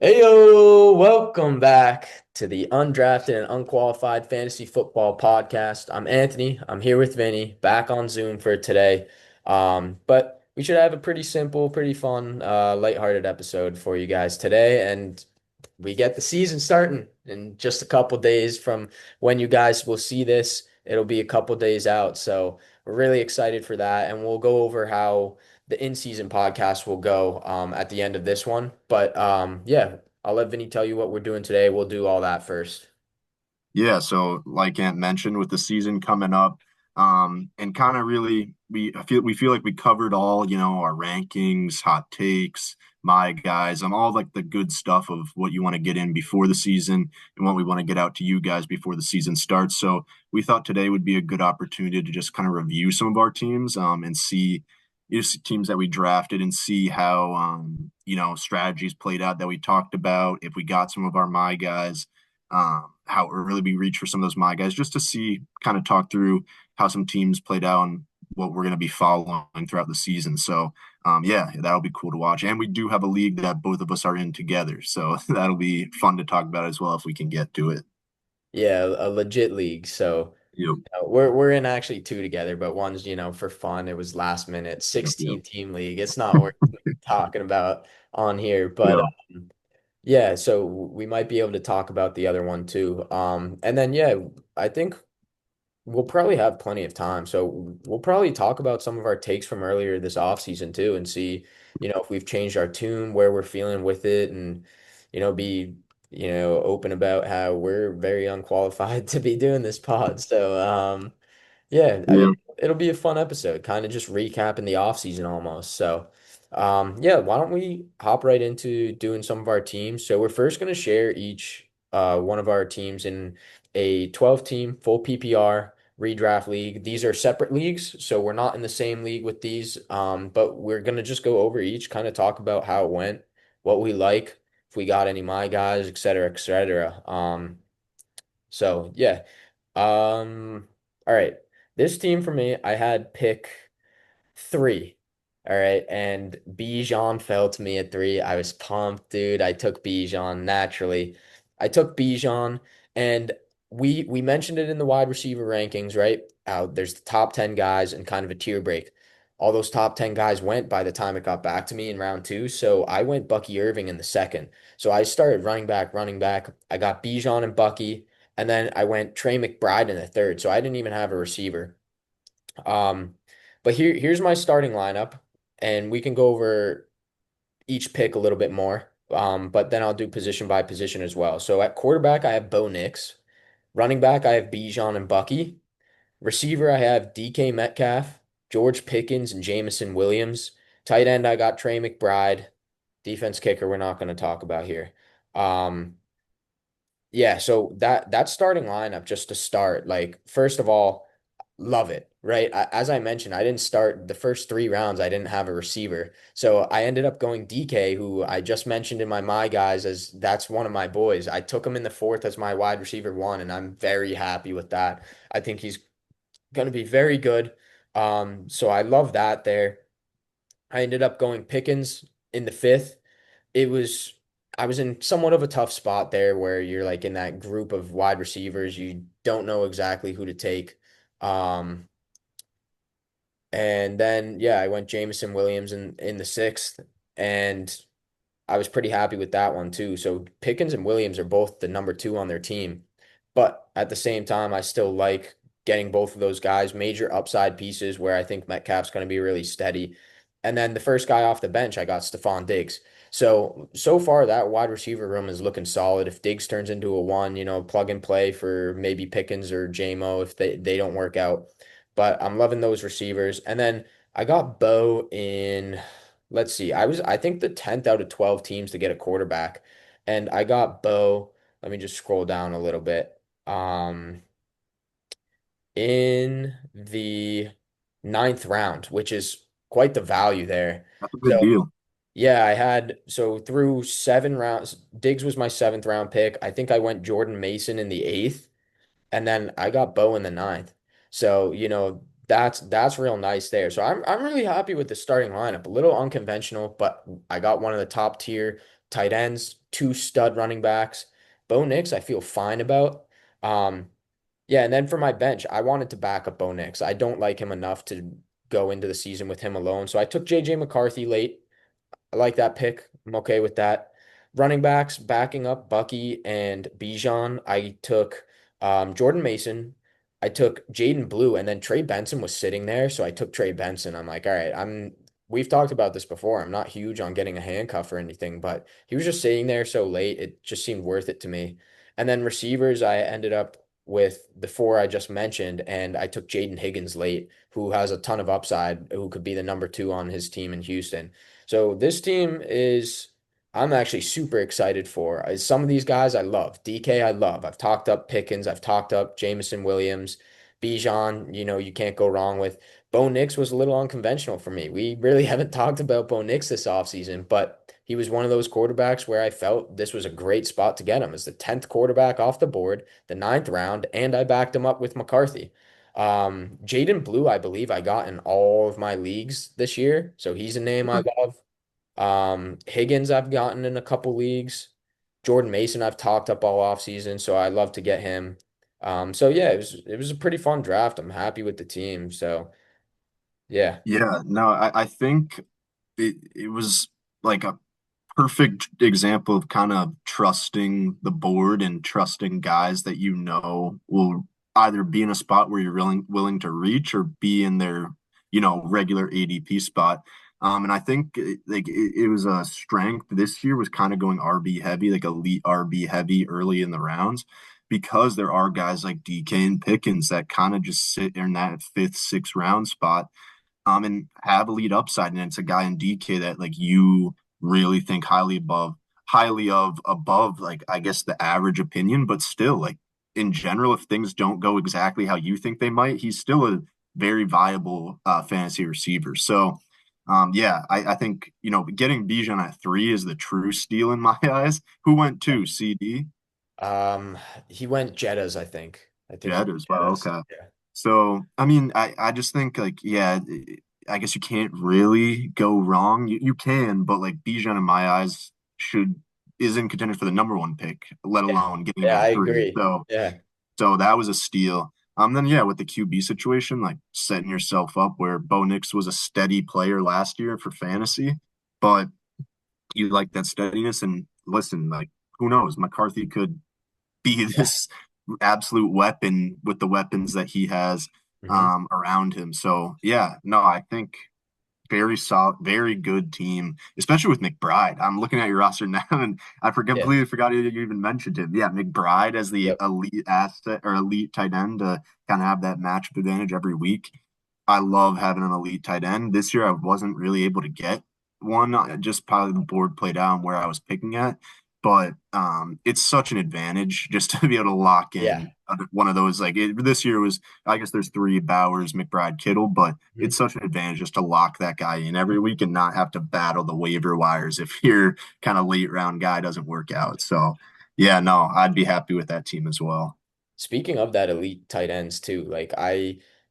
Heyo, welcome back to the Undrafted and Unqualified Fantasy Football Podcast. I'm Anthony. I'm here with Vinny, back on Zoom for today. But we should have a pretty simple, pretty fun, lighthearted episode for you guys today. And we get the season starting in just a couple days from when you guys will see this. It'll be a couple days out. So we're really excited for that. And we'll go over how the in-season podcast will go at the end of this one. But yeah, I'll let Vinny tell you what we're doing today. We'll do all that first. Yeah, so like Ant mentioned, with the season coming up, and kind of really we feel like we covered all, our rankings, hot takes, my guys, all like the good stuff of what you want to get in before the season and what we want to get out to you guys before the season starts. So we thought today would be a good opportunity to just kind of review some of our teams, and see teams that we drafted and see how strategies played out that we talked about. If we got some of our my guys, how early we reach for some of those my guys, just to see, kind of talk through how some teams played out and what we're going to be following throughout the season. So, yeah, that'll be cool to watch. And we do have a league that both of us are in together. So that'll be fun to talk about as well if we can get to it. Yeah, a legit league. So Yep. we're in actually two together, but one's, for fun. It was last minute, Yep. Yep. 16 team league. It's not worth talking about on here, but Yep. yeah, so we might be able to talk about the other one too. And then yeah, I think we'll probably have plenty of time. So we'll probably talk about some of our takes from earlier this offseason too and see, if we've changed our tune, where we're feeling with it, and be, open about how we're very unqualified to be doing this pod. So yeah, I mean, Yep. it'll be a fun episode, kind of just recapping the offseason almost. So, yeah, why don't we hop right into doing some of our teams? So we're first going to share each one of our teams in a 12 team full PPR redraft league. These are separate leagues, so we're not in the same league with these. But we're going to just go over each, kind of talk about how it went, what we like, if we got any my guys, et cetera, et cetera. So yeah. All right. This team for me, I had pick three. All right. And Bijan fell to me at three. I was pumped, dude. I took Bijan naturally. I took Bijan, and we mentioned it in the wide receiver rankings, right? There's the top 10 guys and kind of a tier break. All those top 10 guys went by the time it got back to me in round two. So I went Bucky Irving in the second. So I started running back, running back. I got Bijan and Bucky, and then I went Trey McBride in the third. So I didn't even have a receiver. Um, but here's my starting lineup, and we can go over each pick a little bit more. But then I'll do position by position as well. So at quarterback, I have Bo Nix. Running back, I have Bijan and Bucky. Receiver, I have DK Metcalf, George Pickens, and Jamison Williams. Tight end, I got Trey McBride. Defense kicker, we're not going to talk about here. Um, yeah, so that starting lineup just to start, like first of all, love it, right? As I mentioned, I didn't start the first three rounds. I didn't have a receiver, so I ended up going DK, who I just mentioned in my guys as that's one of my boys. I took him in the fourth as my wide receiver one, and I'm very happy with that. I think he's going to be very good. So I love that there. I ended up going Pickens in the fifth. It was I was in somewhat of a tough spot there where you're like in that group of wide receivers, you don't know exactly who to take. Um, and then yeah, I went Jamison Williams in the sixth, and I was pretty happy with that one too. So Pickens and Williams are both the number two on their team. But at the same time, I still like getting both of those guys, major upside pieces where I think Metcalf's going to be really steady. And then the first guy off the bench, I got Stephon Diggs. So far that wide receiver room is looking solid. If Diggs turns into a one, plug and play for maybe Pickens or JMO if they don't work out. But I'm loving those receivers. And then I got Bo in, let's see, I think the 10th out of 12 teams to get a quarterback. And I got Bo. Let me just scroll down a little bit. Um, in the ninth round, which is quite the value there. That's a good So deal. yeah, I had so through 7 rounds, Diggs was my seventh round pick. I think I went Jordan Mason in the eighth, and then I got Bo in the ninth. So, that's real nice there. So I'm really happy with the starting lineup. A little unconventional, but I got one of the top tier tight ends, two stud running backs. Bo Nix, I feel fine about. Um, yeah, and then for my bench, I wanted to back up Bo Nix. I don't like him enough to go into the season with him alone. So I took JJ McCarthy late. I like that pick. I'm okay with that. Running backs, backing up Bucky and Bijan. I took Jordan Mason. I took Jaden Blue, and then Trey Benson was sitting there, so I took Trey Benson. I'm like, all right, we've talked about this before. I'm not huge on getting a handcuff or anything, but he was just sitting there so late, it just seemed worth it to me. And then receivers, I ended up with the four I just mentioned, and I took Jaden Higgins late, who has a ton of upside, who could be the number two on his team in Houston. So this team is, I'm actually super excited for. Some of these guys I love. DK I love. I've talked up Pickens. I've talked up Jamison Williams. Bijan, you can't go wrong with. Bo Nix was a little unconventional for me. We really haven't talked about Bo Nix this offseason, but he was one of those quarterbacks where I felt this was a great spot to get him as the 10th quarterback off the board, the ninth round, and I backed him up with McCarthy. Jaden Blue, I believe I got in all of my leagues this year, so he's a name I love. Higgins, I've gotten in a couple leagues. Jordan Mason, I've talked up all offseason, so I love to get him. So yeah, it was a pretty fun draft. I'm happy with the team. So yeah, Yeah, no, I think it was like a perfect example of kind of trusting the board and trusting guys that you know will either be in a spot where you're willing to reach or be in their, regular ADP spot. And I think it was a strength this year was kind of going RB heavy, like elite RB heavy early in the rounds, because there are guys like DK and Pickens that kind of just sit in that fifth, sixth round spot and have a lead upside. And it's a guy in DK that like you really think highly of above, like I guess the average opinion, but still like in general, if things don't go exactly how you think they might, he's still a very viable fantasy receiver. So yeah, I think getting Bijan at 3 is the true steal in my eyes. Who went to CD? um, he went Jettas, I think. I think he Jed went as well. Jettas. Okay. Yeah, So, I mean, I just think like, yeah, I guess you can't really go wrong. You can, but like Bijan in my eyes should is in contention for the number one pick, let yeah, alone getting him yeah. I at 3. agree. Yeah, So that was a steal. Then yeah, with the QB situation, like setting yourself up where Bo Nix was a steady player last year for fantasy, but you like that steadiness and listen, like who knows, McCarthy could be yeah. this absolute weapon with the weapons that he has Hmm. around him. So yeah, no, I think very solid, very good team, especially with McBride. I'm looking at your roster now, and Yeah. completely forgot you even mentioned him. Yeah, McBride as the Yep. elite asset or elite tight end to kind of have that matchup advantage every week. I love having an elite tight end. This year, I wasn't really able to get one, just probably the board played out where I was picking at. But it's such an advantage just to be able to lock Yeah. in one of those. This year was, I guess there's three Bowers, McBride, Kittle, but Mhm. it's such an advantage just to lock that guy in every week and not have to battle the waiver wires if your kind of late round guy doesn't work out. So, yeah, no, I'd be happy with that team as well. Speaking of that elite tight ends too, like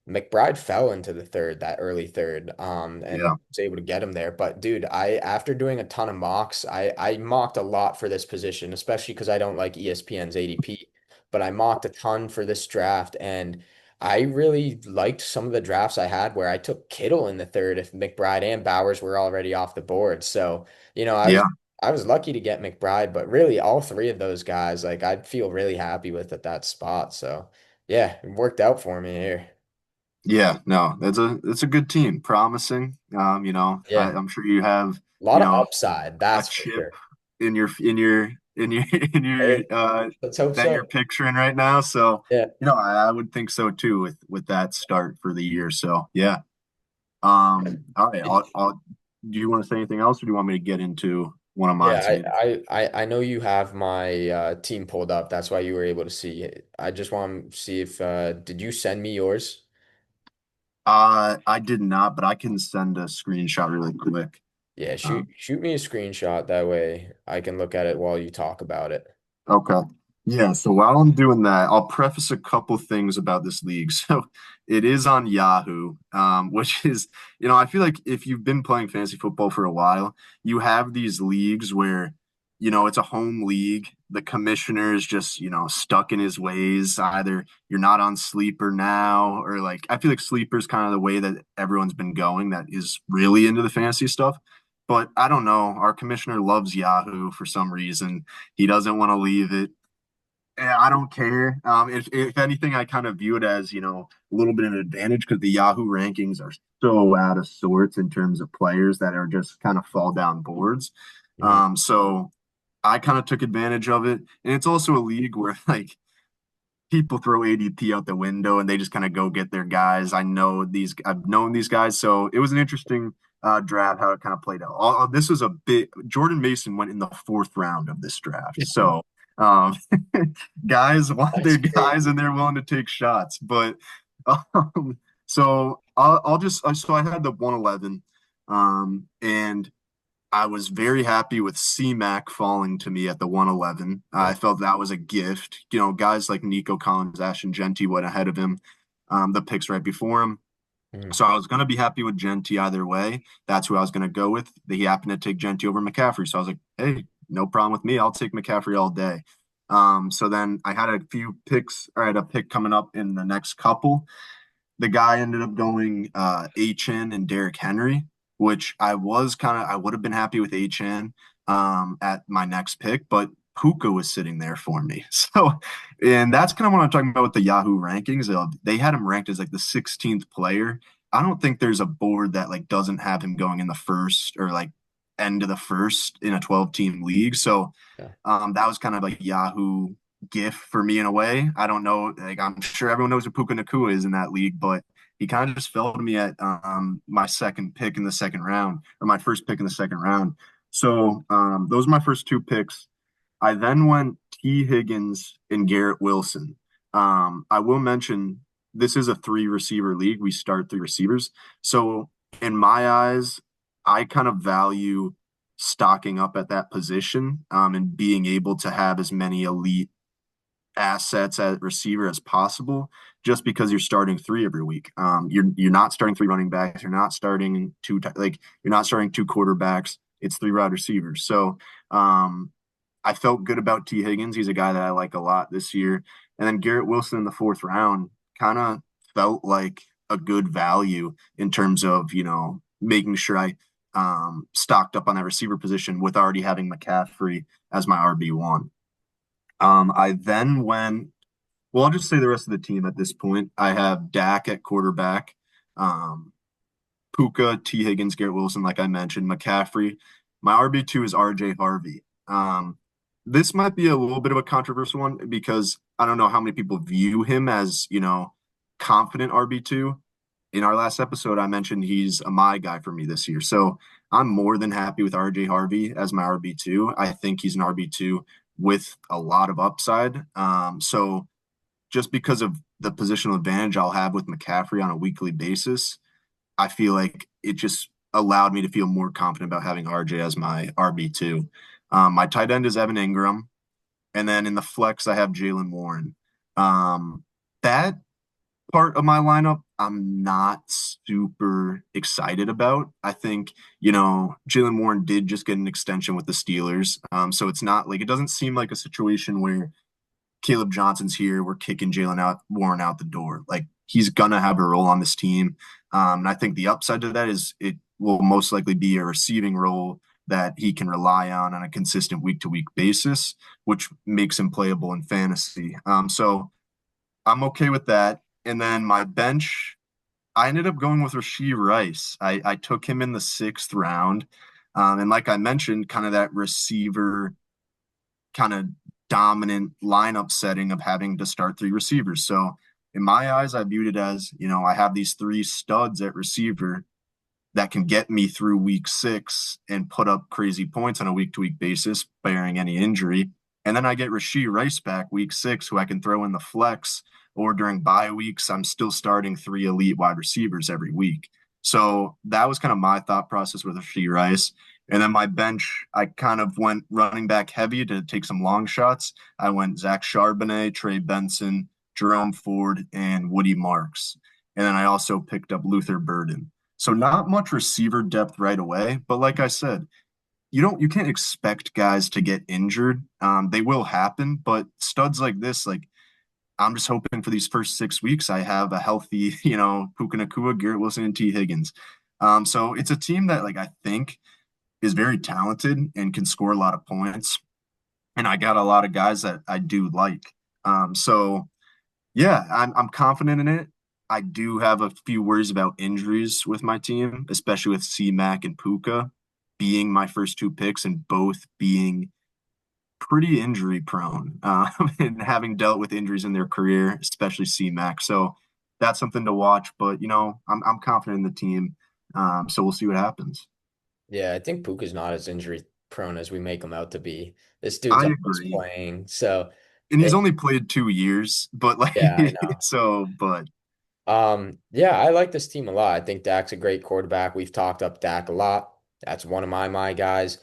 McBride fell into the third, that early third, and Yeah, was able to get him there. But dude, after doing a ton of mocks, I mocked a lot for this position, especially because I don't like ESPN's ADP, but I mocked a ton for this draft, and I really liked some of the drafts I had where I took Kittle in the third if McBride and Bowers were already off the board. So, I was yeah, I was lucky to get McBride, but really all three of those guys, like I'd feel really happy with at that spot. So yeah, it worked out for me here. yeah. No, that's a good team, promising. Yeah. I'm sure you have, A lot you of know, upside, a that's for chip sure. in your in your Hey, let's hope that you're so. picturing right now. So, Yeah. I would think so too with that start for the year. So, yeah. All right. Do you want to say anything else, or do you want me to get into one of my Yeah, teams? I know you have my team pulled up. That's why you were able to see it. I just want to see if did you send me yours? I did not, but I can send a screenshot really quick. Yeah, Uh, shoot me a screenshot. That way I can look at it while you talk about it. Okay. Yeah, so while I'm doing that, I'll preface a couple things about this league. So it is on Yahoo, which is, I feel like if you've been playing fantasy football for a while, you have these leagues where it's a home league. The commissioner is just, stuck in his ways. Either you're not on sleeper now, or like I feel like sleeper is kind of the way that everyone's been going that is really into the fantasy stuff. But I don't know. Our commissioner loves Yahoo for some reason. He doesn't want to leave it. I don't care. If anything, I kind of view it as, a little bit of an advantage because the Yahoo rankings are so out of sorts in terms of players that are just kind of fall down boards. Mhm. So I kind of took advantage of it. And it's also a league where like people throw ADP out the window and they just kind of go get their guys. I've known these guys. So it was an interesting draft how it kind of played out. This was a bit, Jordan Mason went in the fourth round of this draft. So um, guys want That's their crazy. guys and they're willing to take shots. But so I'll just, so I had the 111 and I was very happy with C-Mac falling to me at the 111. I Mhm. felt that was a gift. Guys like Nico Collins, Ashton Genty went ahead of him, the picks right before him. Mhm. So I was going to be happy with Genty either way. That's who I was going to go with. He happened to take Genty over McCaffrey. So I was like, hey, no problem with me. I'll take McCaffrey all day. So then I had a few picks, or I had a pick coming up in the next couple. The guy ended up going HN and Derrick Henry, which I would have been happy with HN at my next pick, but Puka was sitting there for me. So, and that's kind of what I'm talking about with the Yahoo rankings. They had him ranked as like the 16th player. I don't think there's a board that like doesn't have him going in the first or like end of the first in a 12 team league. So Yeah. that was kind of like Yahoo gift for me in a way. I don't know, like I'm sure everyone knows who Puka Nakua is in that league, but he kind of just fell to me at my second pick in the second round, or my first pick in the second round. So those are my first two picks. I then went T. Higgins and Garrett Wilson. I will mention this is a three receiver league. We start three receivers. So in my eyes, I kind of value stocking up at that position and being able to have as many elite assets at receiver as possible just because you're starting three every week. You're not starting three running backs. You're not starting you're not starting two quarterbacks. It's three wide receivers. So I felt good about T. Higgins. He's a guy that I like a lot this year. And then Garrett Wilson in the fourth round kind of felt like a good value in terms of, making sure I stocked up on that receiver position with already having McCaffrey as my RB1. I then went, well, I'll just say the rest of the team at this point. I have Dak at quarterback, um, Puka, T. Higgins, Garrett Wilson, like I mentioned, McCaffrey. My RB2 is RJ Harvey. This might be a little bit of a controversial one because I don't know how many people view him as, confident RB2. In our last episode, I mentioned he's a my guy for me this year. So I'm more than happy with RJ Harvey as my RB2. I think he's an RB2 with a lot of upside. So just because of the positional advantage I'll have with McCaffrey on a weekly basis, I feel like it just allowed me to feel more confident about having RJ as my RB2. My tight end is Evan Ingram. And then in the flex, I have Jalen Warren. That part of my lineup, I'm not super excited about. I think, Jalen Warren did just get an extension with the Steelers. So it's not like it doesn't seem like a situation where Caleb Johnson's here. We're kicking Warren out the door. Like he's gonna have a role on this team. And I think the upside to that is it will most likely be a receiving role that he can rely on a consistent week to week basis, which makes him playable in fantasy. So I'm okay with that. And then my bench, I ended up going with Rashee Rice. I took him in the sixth round. And like I mentioned, kind of that receiver kind of dominant lineup setting of having to start three receivers. So in my eyes, I viewed it as, I have these three studs at receiver that can get me through week 6 and put up crazy points on a week to week basis, bearing any injury. And then I get Rashee Rice back week 6, who I can throw in the flex, or during bye weeks, I'm still starting three elite wide receivers every week. So that was kind of my thought process with Rashee Rice. And then my bench, I kind of went running back heavy to take some long shots. I went Zach Charbonnet, Trey Benson, Jerome Ford, and Woody Marks. And then I also picked up Luther Burden. So not much receiver depth right away, but like I said, you can't expect guys to get injured. They will happen, but studs like this, like I'm just hoping for these first 6 weeks I have a healthy, Puka Nacua, Garrett Wilson, and T. Higgins. So it's a team that like I think is very talented and can score a lot of points. And I got a lot of guys that I do like. So yeah, I'm confident in it. I do have a few worries about injuries with my team, especially with C Mac and Puka being my first two picks and both being pretty injury prone and having dealt with injuries in their career, especially C Mac. So that's something to watch. But I'm confident in the team. So we'll see what happens. Yeah, I think Puka's not as injury prone as we make him out to be. This dude's I always agree. playing. So, And he's it, only played 2 years, but like yeah, I know. but Yeah, I like this team a lot. I think Dak's a great quarterback. We've talked up Dak a lot. That's one of my guys.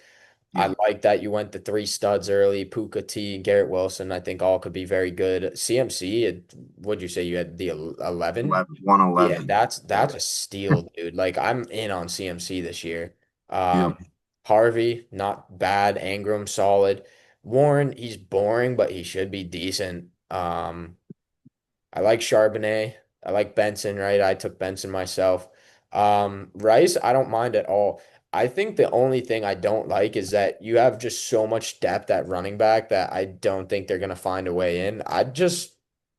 yeah, I like that you went the three studs early, Puka T, Garrett Wilson. I think all could be very good. CMC, what'd you say you had the 11? 11, Yeah, 111. that's a steal, dude. Like I'm in on CMC this year. Yep. Harvey, not bad. Ingram, solid. Warren, he's boring, but he should be decent. I like Charbonnet. I like Benson, right? I took Benson myself. Rice, I don't mind at all. I think the only thing I don't like is that you have just so much depth at running back that I don't think they're gonna find a way in. I'd just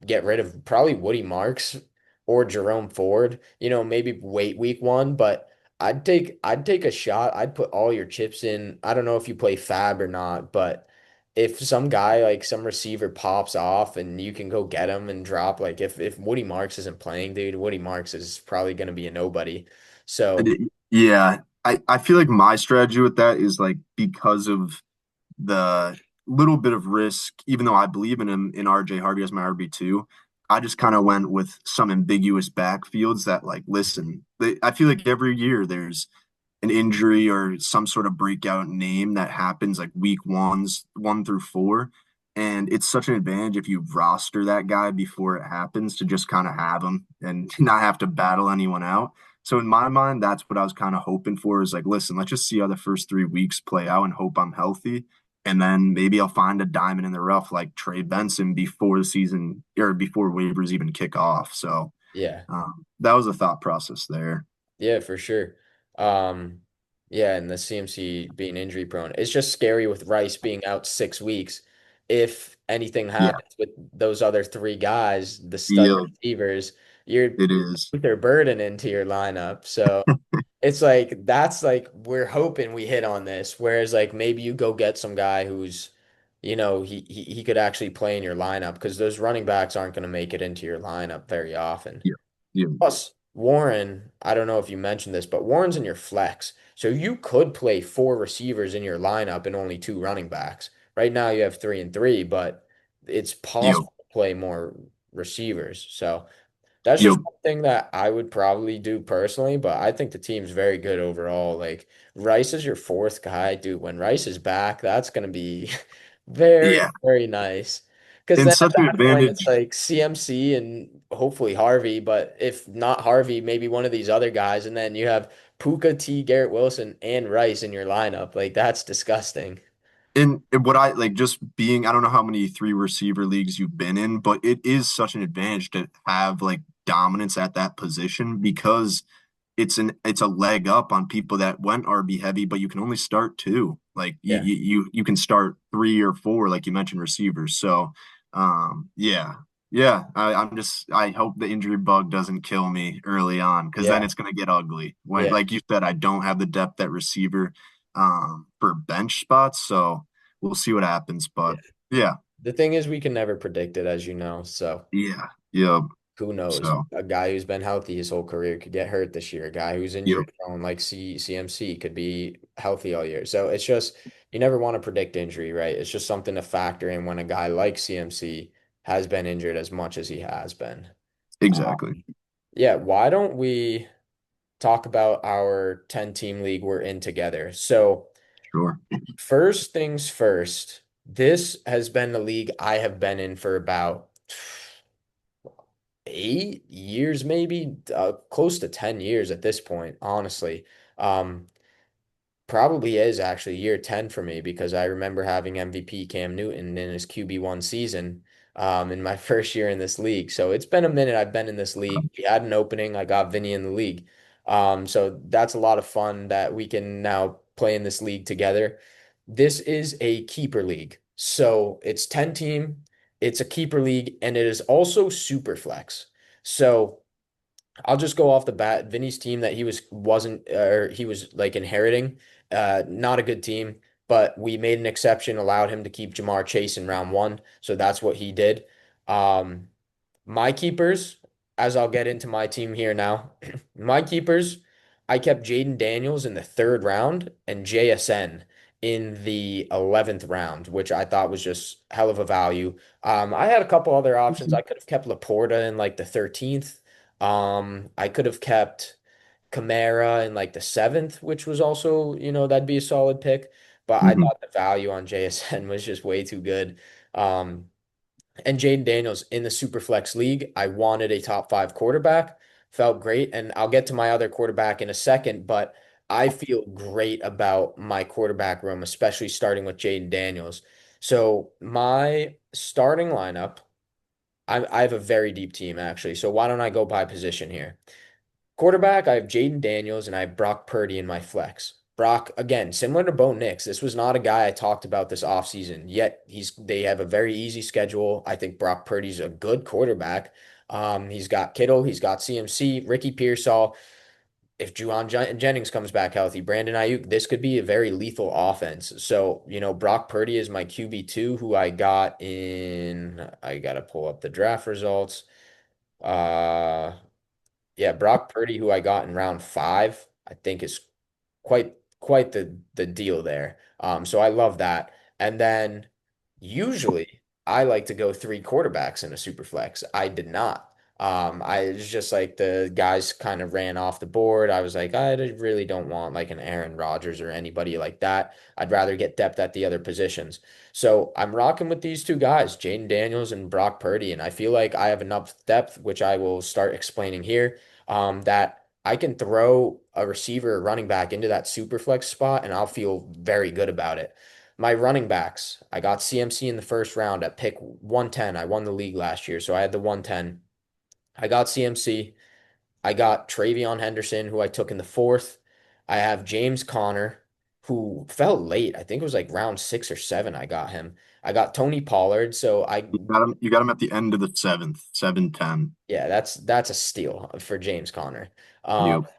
get rid of probably Woody Marks or Jerome Ford. Maybe wait week one, but I'd take a shot. I'd put all your chips in. I don't know if you play Fab or not, but if some guy like some receiver pops off and you can go get him and drop like if Woody Marks isn't playing, dude, Woody Marks is probably going to be a nobody. So, Yeah. I feel like my strategy with that is like because of the little bit of risk, even though I believe in him in RJ Harvey as my RB2, I just kind of went with some ambiguous backfields that like listen, I feel like every year there's an injury or some sort of breakout name that happens like week 1 through 4. And it's such an advantage if you roster that guy before it happens to just kind of have him and not have to battle anyone out. So in my mind, that's what I was kind of hoping for is like, listen, let's just see how the first 3 weeks play out and hope I'm healthy. And then maybe I'll find a diamond in the rough like Trey Benson before the season or before waivers even kick off. So yeah. that was a thought process there. Yeah, for sure. Um, yeah, and the CMC being injury prone. It's just scary with Rice being out 6 weeks. If anything Yeah. happens with those other three guys, the stud Yeah, receivers, you're it is. they're burden into your lineup. So it's like that's like we're hoping we hit on this. Whereas like maybe you go get some guy who's, he could actually play in your lineup because those running backs aren't going to make it into your lineup very often. Yeah. Yeah. Plus, Warren, I don't know if you mentioned this, but Warren's in your flex. So you could play four receivers in your lineup and only two running backs. Right now you have three and three, but it's Yep. possible to play more receivers. So that's just Yep. one thing that I would probably do personally, but I think the team's very good overall. Like Rice is your fourth guy, dude. When Rice is back, that's gonna be very, Yeah. very nice. Because And then at such an that point, it's advantage. like CMC and hopefully Harvey, but if not Harvey, maybe one of these other guys, and then you have Puka T, Garrett Wilson, and Rice in your lineup. Like that's disgusting. And what I like just being, I don't know how many three receiver leagues you've been in, but it is such an advantage to have like dominance at that position because it's a leg up on people that went RB heavy, but you can only start two. Like Yeah. you can start 3 or 4, like you mentioned, receivers. So yeah. Yeah. I hope the injury bug doesn't kill me early on because then Yeah. it's gonna get ugly. When Yeah. like you said, I don't have the depth at receiver for bench spots. So we'll see what happens. Yeah. But yeah, The thing is, we can never predict it, as you know. So yeah, yeah. who knows? So A guy who's been healthy his whole career could get hurt this year. A guy who's yeah, injury prone, like CMC, could be healthy all year. So it's just, you never want to predict injury, right? It's just something to factor in when a guy like CMC has been injured as much as he has been. exactly. Yeah, why don't we talk about our 10 team league we're in together? So, Sure. first things first, this has been the league I have been in for about 8 years, maybe close to 10 years at this point, honestly. Um, Probably is actually year 10 for me because I remember having MVP Cam Newton in his QB1 season in my first year in this league. So it's been a minute I've been in this league. We had an opening, I got Vinny in the league. So that's a lot of fun that we can now play in this league together. This is a keeper league. So it's 10 team, it's a keeper league, and it is also super flex. So I'll just go off the bat. Vinny's team that he wasn't or he was like inheriting, not a good team, but we made an exception, allowed him to keep Jamar Chase in round one. So that's what he did. Um, my keepers, as I'll get into my team here now, my keepers, I kept Jaden Daniels in the third round and JSN in the 11th round, which I thought was just hell of a value. I had a couple other options. I could have kept Laporta in like the 13th. I could have kept Kamara in like the seventh, which was also, that'd be a solid pick. But I Mhm. thought the value on JSN was just way too good. Um, and Jaden Daniels in the Superflex League, I wanted a top five quarterback. Felt great. And I'll get to my other quarterback in a second, but I feel great about my quarterback room, especially starting with Jaden Daniels. So my starting lineup, I have a very deep team actually. So why don't I go by position here? Quarterback, I have Jaden Daniels and I have Brock Purdy in my flex. Brock, again, similar to Bo Nix, this was not a guy I talked about this offseason, yet they have a very easy schedule. I think Brock Purdy's a good quarterback. He's got Kittle, he's got CMC, Ricky Pearsall. If Jennings comes back healthy, Brandon Ayuk, this could be a very lethal offense. So, Brock Purdy is my QB2, who I gotta pull up the draft results. Uh, yeah, Brock Purdy, who I got in round five, I think is quite the deal there. So I love that. And then usually I like to go three quarterbacks in a super flex. I did not. I it's just like the guys kind of ran off the board. I was like, really don't want like an Aaron Rodgers or anybody like that. I'd rather get depth at the other positions. So I'm rocking with these two guys, Jaden Daniels and Brock Purdy, and I feel like I have enough depth, which I will start explaining here, that I can throw a receiver or running back into that super flex spot and I'll feel very good about it. My running backs, I got CMC in the first round at pick 110. I won the league last year, so I had the 110. I got CMC. I got Travion Henderson, who I took in the fourth. I have James Conner, who fell late. I think it was like round 6 or 7 I got him. I got Tony Pollard, so You got him at the end of the seventh, 7-10. yeah, that's a steal for James Conner. Um, Yep.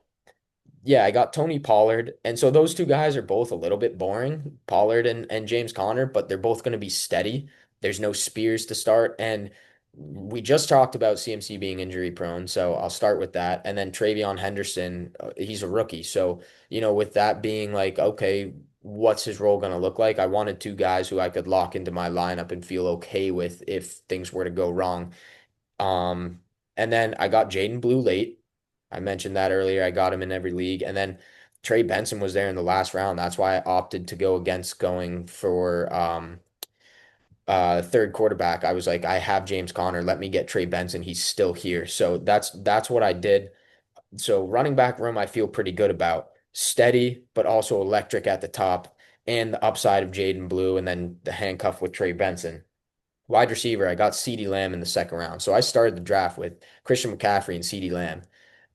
Yeah, I got Tony Pollard. And so those two guys are both a little bit boring, Pollard and James Conner, but they're both going to be steady. There's no spears to start. And we just talked about CMC being injury prone. So I'll start with that. And then Travion Henderson, he's a rookie. So, with that being like, okay, what's his role going to look like? I wanted two guys who I could lock into my lineup and feel okay with if things were to go wrong. Um, and then I got Jaden Blue late. I mentioned that earlier. I got him in every league. And then Trey Benson was there in the last round. That's why I opted to go against going for third quarterback. I was like, I have James Conner. Let me get Trey Benson. He's still here. So that's what I did. So running back room, I feel pretty good about. Steady, but also electric at the top, and the upside of Jaden Blue, and then the handcuff with Trey Benson. Wide receiver, I got CeeDee Lamb in the second round. So I started the draft with Christian McCaffrey and CeeDee Lamb.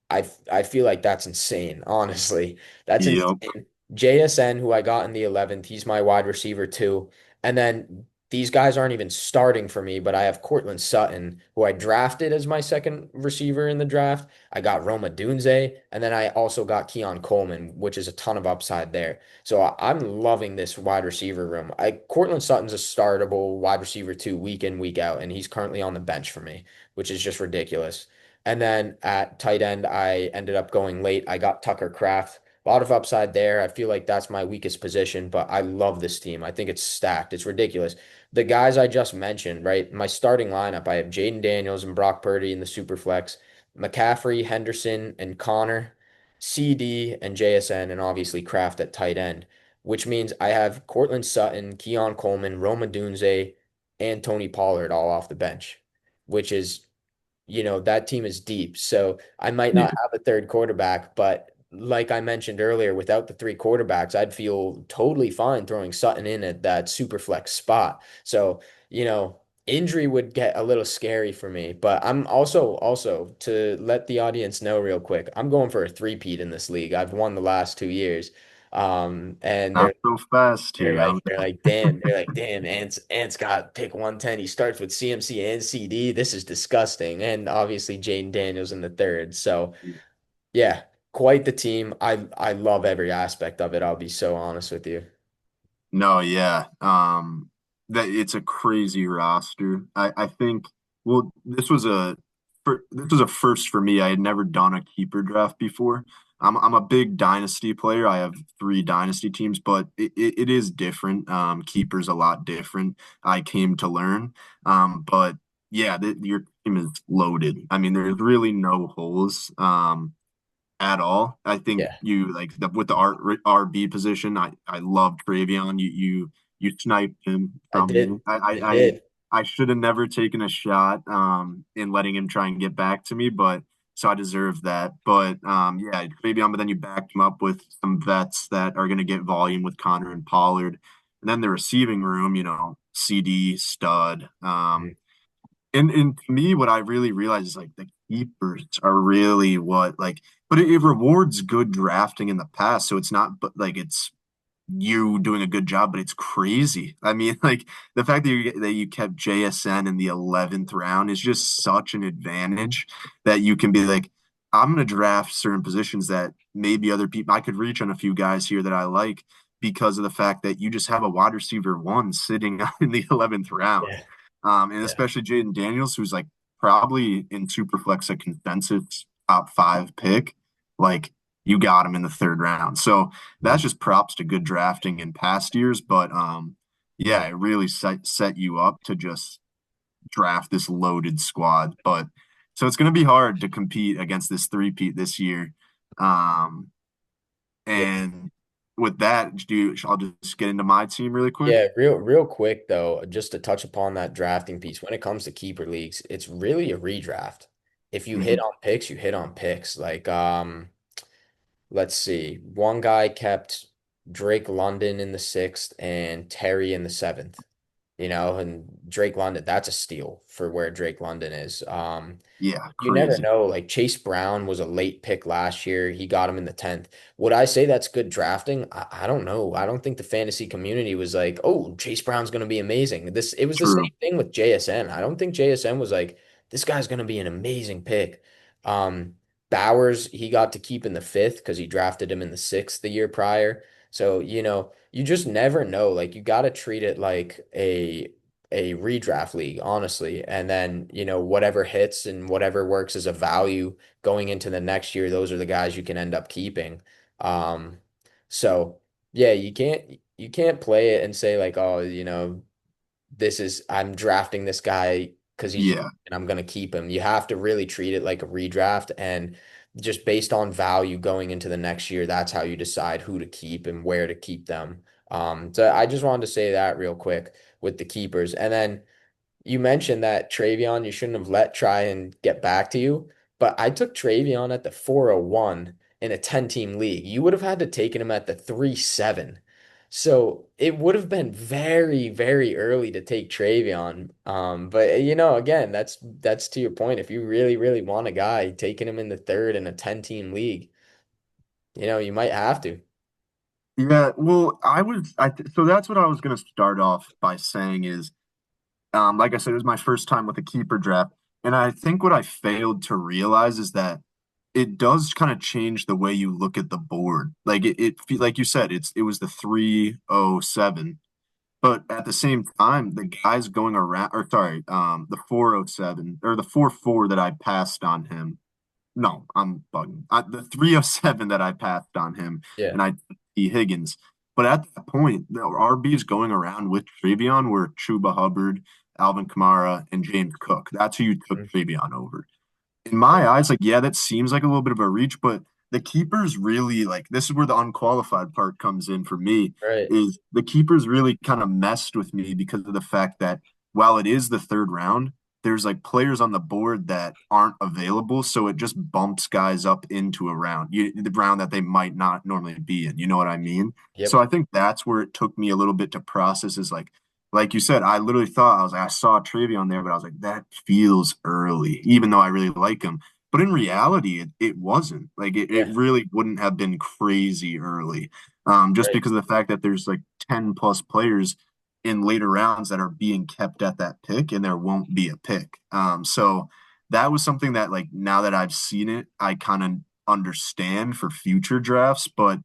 I feel like that's insane, honestly. That's Yep. insane. JSN, who I got in the 11th, he's my wide receiver too. And then these guys aren't even starting for me, but I have Cortland Sutton, who I drafted as my second receiver in the draft. I got Roma Dunze, and then I also got Keon Coleman, which is a ton of upside there. So I'm loving this wide receiver room. Cortland Sutton's a startable wide receiver too, week in, week out, and he's currently on the bench for me, which is just ridiculous. And then at tight end, I ended up going late. I got Tucker Kraft. A lot of upside there. I feel like that's my weakest position, but I love this team. I think it's stacked. It's ridiculous. The guys I just mentioned, right? My starting lineup, I have Jaden Daniels and Brock Purdy in the super flex, McCaffrey, Henderson, and Connor, CD and JSN, and obviously Kraft at tight end, which means I have Cortland Sutton, Keon Coleman, Roma Dunze, and Tony Pollard all off the bench, which is that team is deep. So I might not Yeah. have a third quarterback, but like I mentioned earlier, without the three quarterbacks, I'd feel totally fine throwing Sutton in at that super flex spot. So, injury would get a little scary for me, but I'm also to let the audience know real quick, I'm going for a three-peat in this league. I've won the last 2 years. And Not so fast they're here, like, young. they're like, damn, Ant's got pick 110. He starts with CMC and CD. This is disgusting. And obviously Jaden Daniels in the third. So yeah, quite the team. I love every aspect of it. I'll be so honest with you. No, yeah. That it's a crazy roster. I think well, this was a first for me. I had never done a keeper draft before. I'm a big dynasty player. I have three dynasty teams, but it is different. Keeper's a lot different. I came to learn. But yeah, your team is loaded. I mean, there's really no holes. At all. I think Yeah, you like with the RB position. I love Travion. You sniped him I from me. did. I did. I should have never taken a shot in letting him try and get back to me, but so I deserve that. But yeah, Travion. But then you backed him up with some vets that are going to get volume with Connor and Pollard, and then the receiving room. CD stud. And to me, what I really realize is like the keepers are really what like, but it rewards good drafting in the past. So it's not, but like it's you doing a good job, but it's crazy. I mean, like the fact that you kept JSN in the 11th round is just such an advantage that you can be like, I'm going to draft certain positions that maybe other people I could reach on a few guys here that I like because of the fact that you just have a wide receiver one sitting in the 11th round. Yeah, And yeah, especially Jaden Daniels, who's like probably in Superflex a consensus top five pick. Like you got him in the third round. So that's mhm, just props to good drafting in past years. But yeah, it really set you up to just draft this loaded squad. But so it's going to be hard to compete against this three-peat this year. Um, yeah. and with that, I'll just get into my team really quick. Yeah, real quick though, just to touch upon that drafting piece, when it comes to keeper leagues, it's really a redraft. If you hit Mhm. on picks, you hit on picks. Like, let's see. One guy kept Drake London in the sixth and Terry in the seventh, and Drake London, that's a steal for where Drake London is. Yeah, You never crazy. know. Like Chase Brown was a late pick last year. He got him in the 10th. Would I say that's good drafting? I don't know. I don't think the fantasy community was like, oh, Chase Brown's going to be amazing. It was the True. same thing with JSN. I don't think JSN was like, this guy's going to be an amazing pick. Um, Bowers, he got to keep in the fifth because he drafted him in the sixth the year prior. So, you just never know. Like you got to treat it like a redraft league, honestly. And then, whatever hits and whatever works as a value going into the next year, those are the guys you can end up keeping. Um, so yeah, you can't play it and say like, oh, I'm drafting this guy because he's Yeah. and I'm gonna keep him. You have to really treat it like a redraft and just based on value going into the next year, that's how you decide who to keep and where to keep them. So I just wanted to say that real quick with the keepers. And then you mentioned that Travion, you shouldn't have let try and get back to you, but I took Travion at the 401 in a 10-team league. You would have had to taken him at the 3-7. So it would have been very, very early to take Travion. But again, that's to your point. If you really, really want a guy, taking him in the third in a 10-team league, you might have to. Yeah, well, so that's what I was going to start off by saying is, like I said, it was my first time with a keeper draft, and I think what I failed to realize is that it does kind of change the way you look at the board. Like like you said, it was the 307, but at the same time, the guys going around, or sorry, the 407 or the 44 that I passed on him. No, I'm bugging. The 307 that I passed on him, Yeah. and I T. Higgins. But at that point, the RBs going around with Travion were Chuba Hubbard, Alvin Kamara, and James Cook. That's who you took Mhm. Travion over. In my eyes, like, yeah, that seems like a little bit of a reach, but the keepers really like this is where the unqualified part comes in for me, Right. is the keepers really kind of messed with me because of the fact that while it is the third round, there's like players on the board that aren't available, so it just bumps guys up into a round, the round that they might not normally be in. You know what I mean? So Yep. I think that's where it took me a little bit to process is like you said, I literally thought I was like, I saw Travion there, but I was like, that feels early, even though I really like him. But in reality, it wasn't. Like it Yeah. really wouldn't have been crazy early. Just Right. because of the fact that there's like 10 plus players in later rounds that are being kept at that pick and there won't be a pick. So that was something that like now that I've seen it, I kind of understand for future drafts, but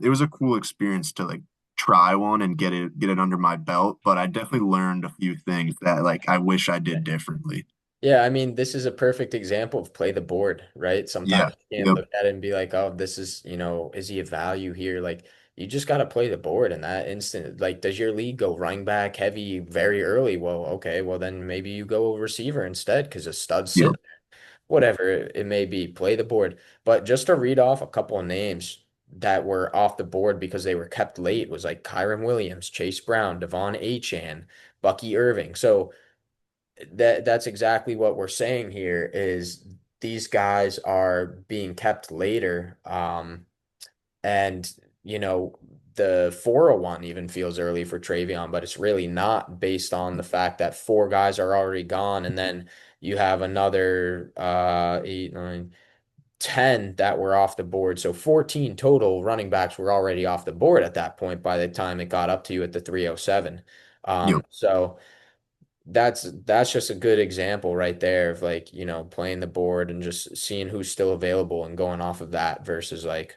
it was a cool experience to like try one and get it under my belt, but I definitely learned a few things that like I wish I Yeah. did differently. Yeah, I mean, this is a perfect example of play the board, right? Yeah. Sometimes you can't Yep. look at it and be like, oh, this is, is he a value here? Like, you just got to play the board in that instant. Like, does your league go running back heavy very early? Well, okay, well, then maybe you go receiver instead because a stud Yep. sit, whatever it may be, play the board. But just to read off a couple of names that were off the board because they were kept late was like Kyron Williams, Chase Brown, Devon Achane, Bucky Irving. So, that's exactly what we're saying here is these guys are being kept later. And the 401 even feels early for Travion, but it's really not based on the fact that four guys are already gone, and then you have another eight, nine, 10 that were off the board. So 14 total running backs were already off the board at that point by the time it got up to you at the 307. Yep. So that's just a good example right there of like, playing the board and just seeing who's still available and going off of that versus like,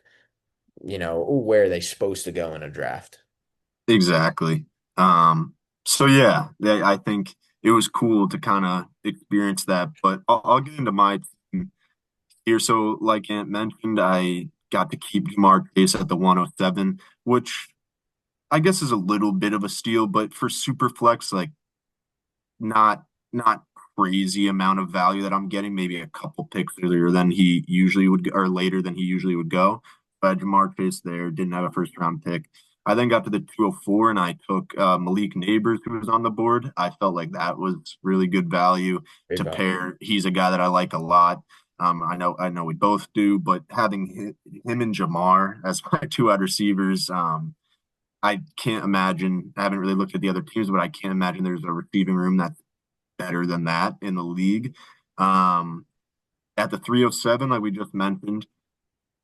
ooh, where are they supposed to go in a draft? Exactly. So yeah, I think it was cool to kind of experience that, but I'll get into my team here. So, like Ant mentioned, I got to keep Jamar Chase at the 107, which I guess is a little bit of a steal, but for super flex, like not crazy amount of value that I'm getting, maybe a couple picks earlier than he usually would or later than he usually would go. But Jamar Chase there didn't have a first round pick. I then got to the 204 and I took Malik Neighbors, who was on the board. I felt like that was really good value Great to value. pair. He's a guy that I like a lot. I know we both do, but having him and Jamar as my two wide receivers, I can't imagine. I haven't really looked at the other teams, but I can't imagine there's a receiving room that's better than that in the league. Um, at the 307, like we just mentioned,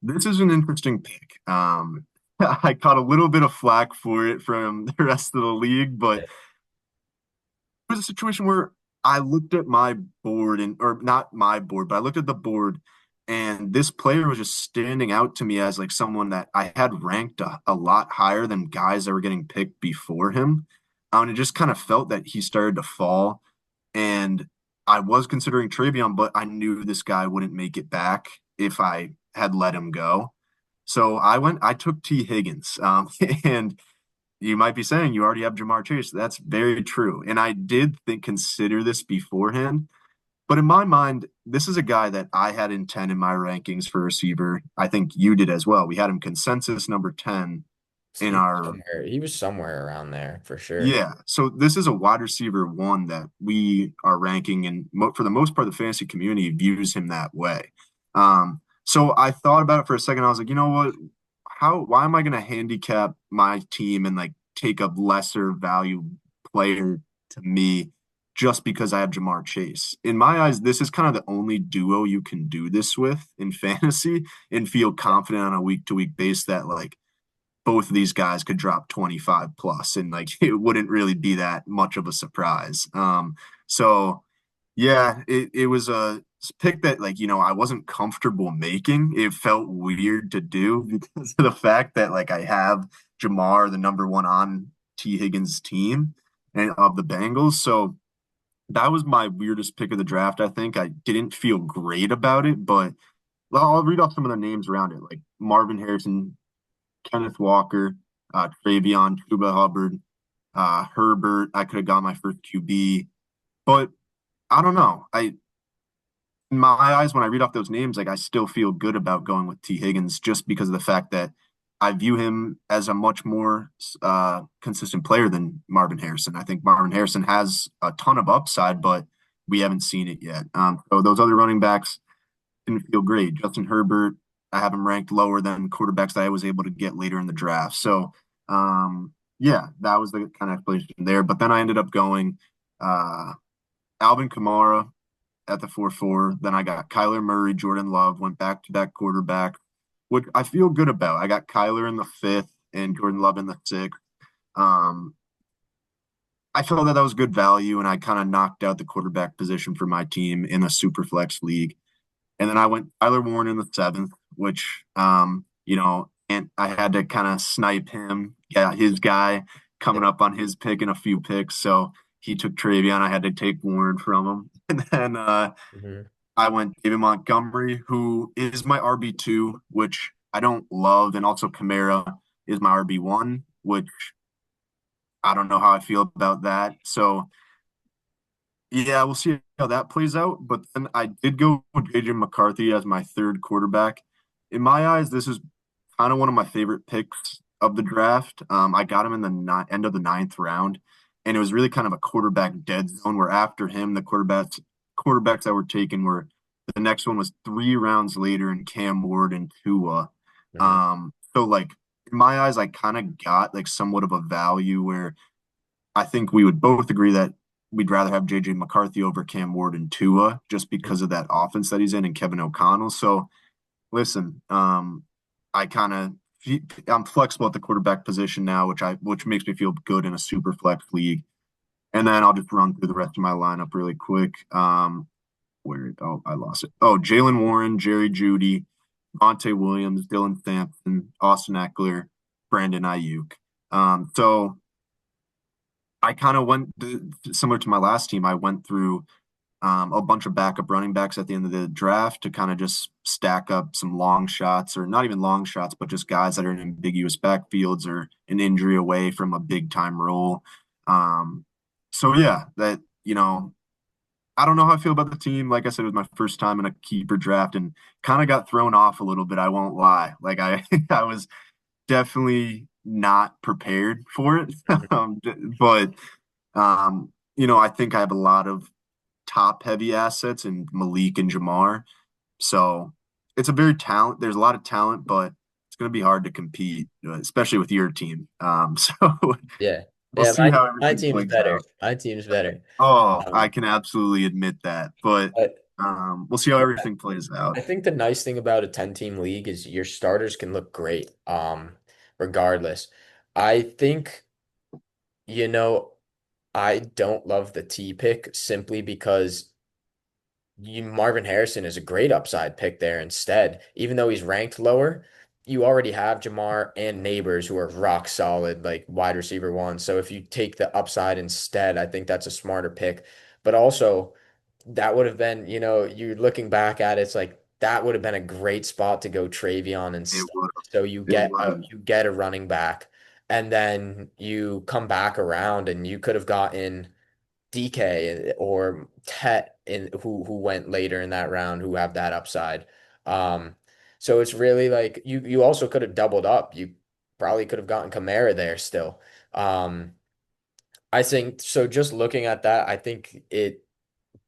this is an interesting pick. I caught a little bit of flack for it from the rest of the league, but was a situation where I looked at my board or not my board, but I looked at the board and this player was just standing out to me as like someone that I had ranked a lot higher than guys that were getting picked before him. And it just kind of felt that he started to fall. And I was considering Travion, but I knew this guy wouldn't make it back if I had let him go. So I took T. Higgins. And you might be saying you already have Jamar Chase. That's very true. And I did consider this beforehand. But in my mind, this is a guy that I had in 10 in my rankings for receiver. I think you did as well. We had him consensus number 10 in our He was somewhere around there for sure. yeah. So this is a wide receiver one that we are ranking, and for the most part, the fantasy community views him that way. So I thought about it for a second. I was like, you know what? Why am I going to handicap my team and like take a lesser value player to me just because I have Jamar Chase? In my eyes, this is kind of the only duo you can do this with in fantasy and feel confident on a week to week base that like both of these guys could drop 25 plus and like it wouldn't really be that much of a surprise. So yeah, it was a pick that like, I wasn't comfortable making. It felt weird to do because of the fact that like I have Jamar, the number one on T. Higgins team and of the Bengals. So that was my weirdest pick of the draft. I think I didn't feel great about it, but well, I'll read off some of the names around it, like Marvin Harrison, Kenneth Walker, Travion, Chuba Hubbard, Herbert. I could have got my first QB, but I don't know. In my eyes, when I read off those names, like I still feel good about going with T. Higgins just because of the fact that I view him as a much more consistent player than Marvin Harrison. I think Marvin Harrison has a ton of upside, but we haven't seen it yet. So those other running backs didn't feel great. Justin Herbert, I have him ranked lower than quarterbacks that I was able to get later in the draft. So, yeah, that was the kind of explanation there. But then I ended up going uh, Alvin Kamara at the 4-4. Then I got Kyler Murray, Jordan Love, went back to back quarterback, which I feel good about. I got Kyler in the fifth and Jordan Love in the sixth. Um, I felt that was good value, and I kind of knocked out the quarterback position for my team in a super flex league. And then I went Tyler Warren in the seventh, which and I had to kind of snipe him. Yeah, his guy Yeah. coming up on his pick and a few picks. So he took Travion. I had to take Warren from him. And then Mhm. I went David Montgomery, who is my RB2, which I don't love. And also Kamara is my RB1, which I don't know how I feel about that. So yeah, we'll see how that plays out. But then I did go with JJ McCarthy as my third quarterback. In my eyes, this is kind of one of my favorite picks of the draft. I got him in the end of the ninth round, and it was really kind of a quarterback dead zone. Where after him, the quarterbacks that were taken were the next one was 3 rounds later, in Cam Ward and Tua. Mhm. So like in my eyes, I kind of got like somewhat of a value where I think we would both agree that we'd rather have JJ McCarthy over Cam Ward and Tua just because of that offense that he's in and Kevin O'Connell. So listen, I kind of I'm flexible at the quarterback position now, which makes me feel good in a super flex league. And then I'll just run through the rest of my lineup really quick. I lost it. Oh, Jalen Warren, Jerry Judy, Monte Williams, Dylan Sampson, Austin Eckler, Brandon Ayuk. So I kind of similar to my last team. I went through a bunch of backup running backs at the end of the draft to kind of just stack up some long shots, or not even long shots, but just guys that are in ambiguous backfields or an injury away from a big time role. Um, so yeah, I don't know how I feel about the team. Like I said, it was my first time in a keeper draft and kind of got thrown off a little bit. I won't lie. Like I, I was definitely not prepared for it. Mhm. But I think I have a lot of top heavy assets in Malik and Jamar. So it's a very talent. There's a lot of talent, but it's going to be hard to compete, especially with your team. So Yeah. we'll Yeah, see how my everything team's plays better. out. My team's better. Oh, I Um, can absolutely admit that, but but we'll see how everything plays out. I think the nice thing about a 10-team league is your starters can look great, regardless. I think, you know, I don't love the T pick simply because Marvin Harrison is a great upside pick there instead. Even though he's ranked lower, you already have Jamar and Neighbors who are rock solid, like wide receiver one. So if you take the upside instead, I think that's a smarter pick. But also, that would have been, you're looking back at it, it's like that would have been a great spot to go Travion It instead. would. So It would. you get a running back, and then you come back around and you could have gotten DK or Tet who went later in that round who have that upside. Um, so it's really like you also could have doubled up. You probably could have gotten Kamara there still. Um, I think so. Just looking at that, I think it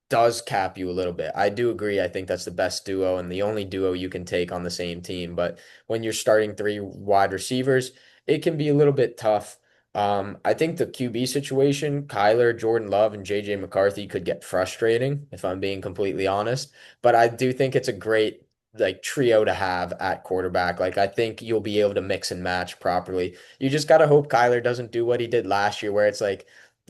does cap you a little bit. I do agree. I think that's the best duo and the only duo you can take on the same team. But when you're starting three wide receivers, it can be a little bit tough. I think the QB situation, Kyler, Jordan Love, and JJ McCarthy could get frustrating if I'm being completely honest. But I do think it's a great like trio to have at quarterback. Like I think you'll be able to mix and match properly. You just gotta hope Kyler doesn't do what he did last year, where it's like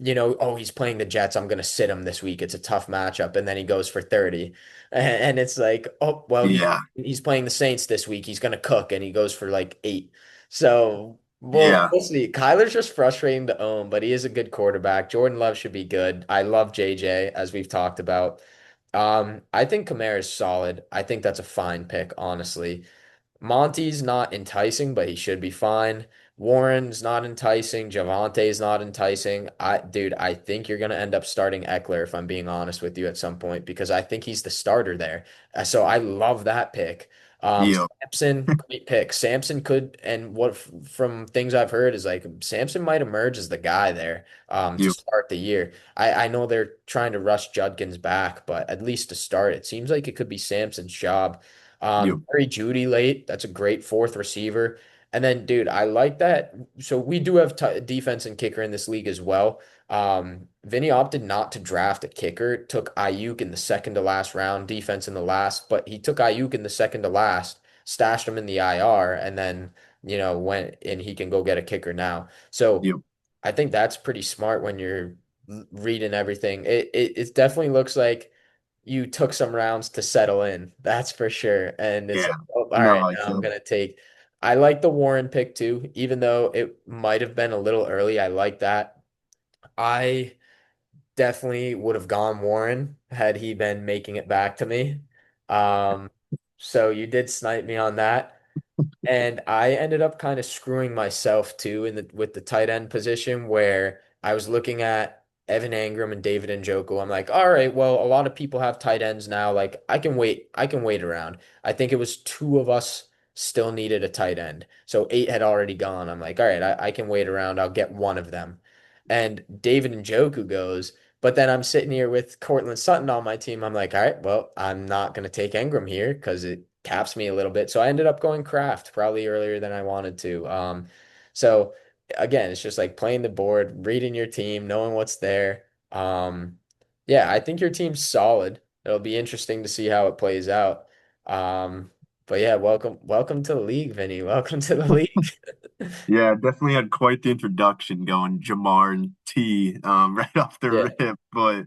oh, he's playing the Jets. I'm going to sit him this week. It's a tough matchup. And then he goes for 30. And it's like, oh, well, Yeah. he's playing the Saints this week. He's going to cook and he goes for like 8. So Yeah. we'll see. Kyler's just frustrating to own, but he is a good quarterback. Jordan Love should be good. I love JJ, as we've talked about. I think Kamara is solid. I think that's a fine pick, honestly. Monty's not enticing, but he should be fine. Warren's not enticing. Javante's not enticing. Dude, I think you're gonna end up starting Eckler if I'm being honest with you at some point because I think he's the starter there. So I love that pick. Yeah, Samson, great pick. Samson could, and what from things I've heard is like Samson might emerge as the guy there to yeah, start the year. I know they're trying to rush Judkins back, but at least to start, it seems like it could be Samson's job. yeah, Jerry Judy late. That's a great fourth receiver. And then, dude, I like that. So we do have t defense and kicker in this league as well. Vinny opted not to draft a kicker, took Ayuk in the second to last round, defense in the last, but he took Ayuk in the second to last, stashed him in the IR, and then, went and he can go get a kicker now. So yeah, I think that's pretty smart when you're reading everything. It definitely looks like you took some rounds to settle in. That's for sure. And it's yeah. like, oh, all No, right, like now I'm that. gonna take. I like the Warren pick too, even though it might have been a little early. I like that. I definitely would have gone Warren had he been making it back to me. Um, so you did snipe me on that. And I ended up kind of screwing myself too in the with the tight end position where I was looking at Evan Engram and David Njoku. I'm like, all right, well, a lot of people have tight ends now. Like I can wait around. I think it was two of us still needed a tight end. So eight had already gone. I'm like, all right, I can wait around. I'll get one of them. And David Njoku goes, but then I'm sitting here with Cortland Sutton on my team. I'm like, all right, well, I'm not going to take Engram here because it caps me a little bit. So I ended up going Kraft probably earlier than I wanted to. So again, it's just like playing the board, reading your team, knowing what's there. Yeah, I think your team's solid. It'll be interesting to see how it plays out. But yeah, welcome to the league, Vinny. Welcome to the league. Yeah, definitely had quite the introduction going Jamar and T right off the Yeah, rip. But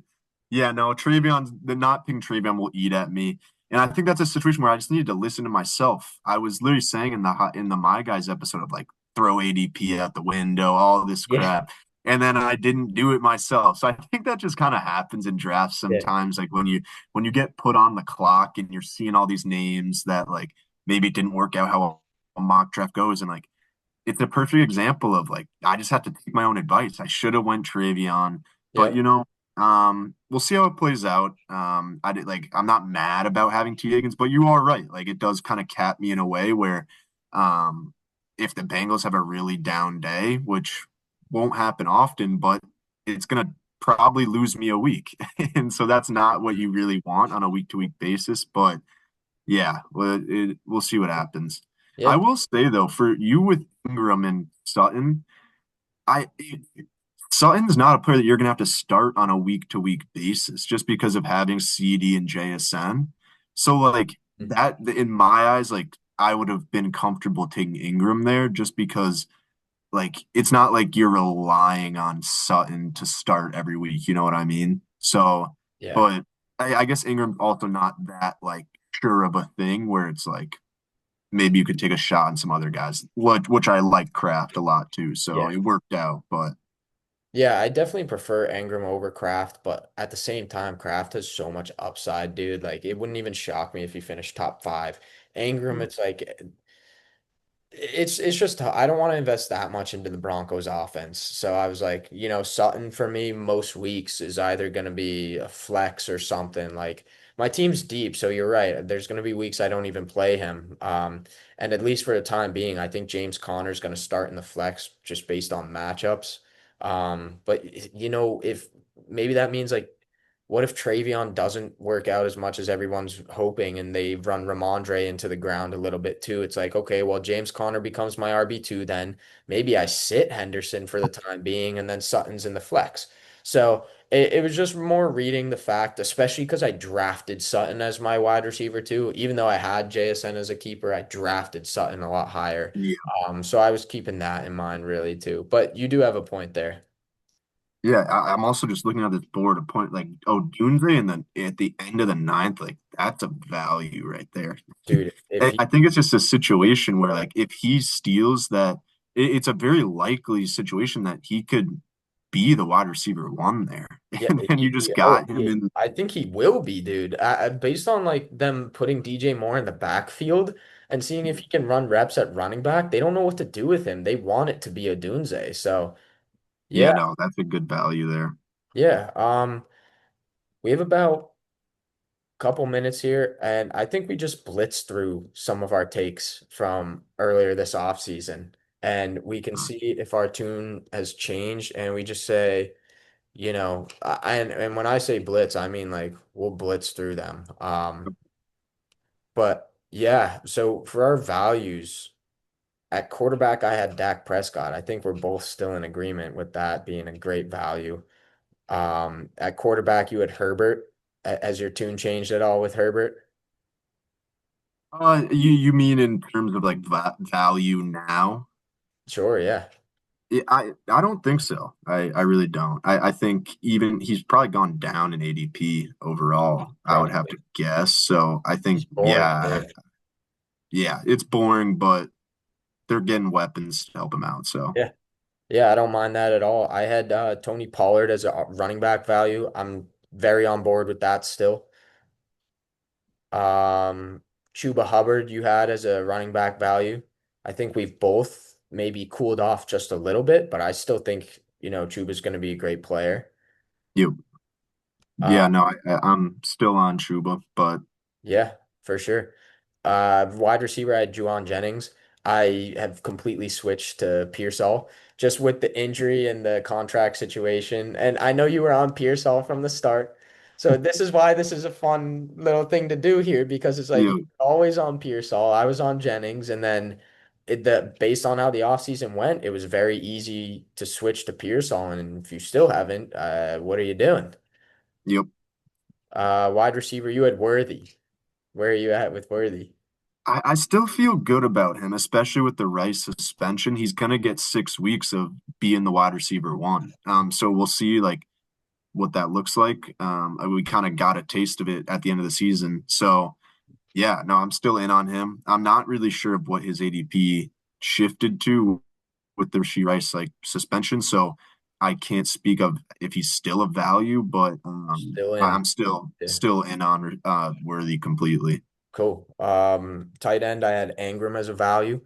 yeah, no, the not picking Travion will eat at me. And I think that's a situation where I just needed to listen to myself. I was literally saying in the My Guys episode of like throw ADP out the window, all this yeah, crap. And then I didn't do it myself. So I think that just kind of happens in drafts yeah, sometimes. Like when you get put on the clock and you're seeing all these names that like maybe it didn't work out how a mock draft goes and like it's a perfect example of like I just have to take my own advice. I should have went Travion, but yep, we'll see how it plays out. I did like I'm not mad about having T Higgins, but you are right. Like it does kind of cap me in a way where, um, if the Bengals have a really down day, which won't happen often, but it's gonna probably lose me a week, and so that's not what you really want on a week to week basis. But yeah, we'll see what happens. I yeah, will say though, for you with Ingram and Sutton, I Sutton's not a player that you're gonna have to start on a week to week basis just because of having CD and JSN. So like mhm, that in my eyes, like I would have been comfortable taking Ingram there just because like it's not like you're relying on Sutton to start every week, you know what I mean? So, yeah, but I guess Ingram's also not that like sure of a thing where it's like maybe you could take a shot on some other guys, which I like Kraft a lot too. So yeah. it worked out, but Yeah, I definitely prefer Engram over Kraft, but at the same time, Kraft has so much upside, dude. Like it wouldn't even shock me if he finished top five. Engram, yeah, it's like it's just I don't want to invest that much into the Broncos offense. So I was like, Sutton for me most weeks is either going to be a flex or something. Like my team's deep, so you're right. There's going to be weeks I don't even play him. And at least for the time being, I think James Conner's going to start in the flex just based on matchups. But if maybe that means like what if Travion doesn't work out as much as everyone's hoping and they run Ramondre into the ground a little bit too? It's like, okay, well, James Conner becomes my RB2 then. Maybe I sit Henderson for the time being and then Sutton's in the flex. So it was just more reading the fact, especially because I drafted Sutton as my wide receiver too. Even though I had JSN as a keeper, I drafted Sutton a lot higher. yeah, So I was keeping that in mind really too. But you do have a point there. yeah. I'm also just looking at this board, a point like oh Doomsday, and then at the end of the ninth, like that's a value right there. Dude, if I he think it's just a situation where, like, if he steals that, it's a very likely situation that he could be the wide receiver one there, Yeah, and then you just oh, got him in. I think he will be, dude. Based on like them putting DJ Moore in the backfield and seeing if he can run reps at running back, they don't know what to do with him. They want it to be a Dunze. So Yeah, yeah, no, that's a good value there. yeah. We have about couple minutes here, and I think we just blitz through some of our takes from earlier this offseason, and we can see if our tune has changed, and we just say, and when I say blitz, I mean like we'll blitz through them. But yeah, so for our values at quarterback, I had Dak Prescott. I think we're both still in agreement with that being a great value. At quarterback, you had Herbert. Has your tune changed at all with Herbert? You mean in terms of like va value now? Sure, yeah. I don't think so. I really don't. I think even he's probably gone down in ADP overall, I would have Probably. to guess. So I He's think, boring too. yeah, it's boring, but they're getting weapons to help him out. So, Yeah. Yeah, I don't mind that at all. I had Tony Pollard as a running back value. I'm very on board with that still. Um, Chuba Hubbard you had as a running back value. I think we've both maybe cooled off just a little bit, but I still think, Chuba's going to be a great player. you, Uh, yeah, no, I'm still on Chuba, but Yeah, for sure. Wide receiver, I had Juwan Jennings. I have completely switched to Pearsall just with the injury and the contract situation. And I know you were on Pearsall from the start. So this is why this is a fun little thing to do here because it's like you're you, always on Pearsall. I was on Jennings, and then based on how the offseason went, it was very easy to switch to Pearsall. And if you still haven't, what are you doing? yep. Wide receiver, you had Worthy. Where are you at with Worthy? I still feel good about him, especially with the Rice suspension. He's gonna get 6 weeks of being the wide receiver one. So we'll see like what that looks like. We kind of got a taste of it at the end of the season. So yeah, no, I'm still in on him. I'm not really sure of what his ADP shifted to with the Rasheed Rice like suspension. So I can't speak of if he's still a value, but Still in. I'm still Yeah. still in on Worthy completely. Cool. Tight end, I had Ingram as a value.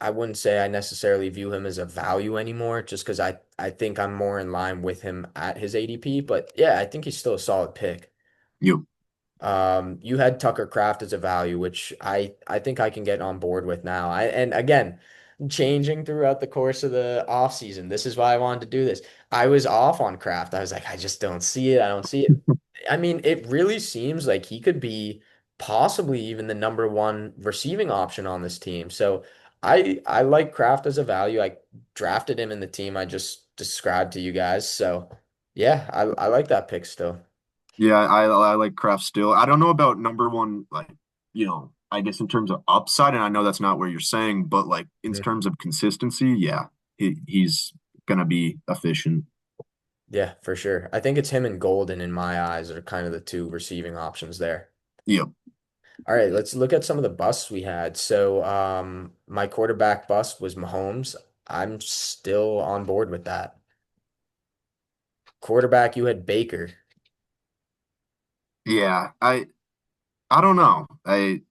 I wouldn't say I necessarily view him as a value anymore, just because I think I'm more in line with him at his ADP. But yeah, I think he's still a solid pick. You, You had Tucker Craft as a value, which I think I can get on board with now. And again, changing throughout the course of the offseason. This is why I wanted to do this. I was off on Craft. I was like, I just don't see it. I don't see it. I mean, it really seems like he could be possibly even the number one receiving option on this team. So I like Kraft as a value. I drafted him in the team I just described to you guys. So yeah, I like that pick still. yeah, I like Kraft still. I don't know about number one, like I guess in terms of upside, and I know that's not where you're saying, but like in Mhm. terms of consistency, yeah, he's gonna be efficient. Yeah, for sure. I think it's him and Golden in my eyes are kind of the two receiving options there. Yep. All right, let's look at some of the busts we had. So, my quarterback bust was Mahomes. I'm still on board with that. Quarterback, you had Baker. Yeah, I don't know. I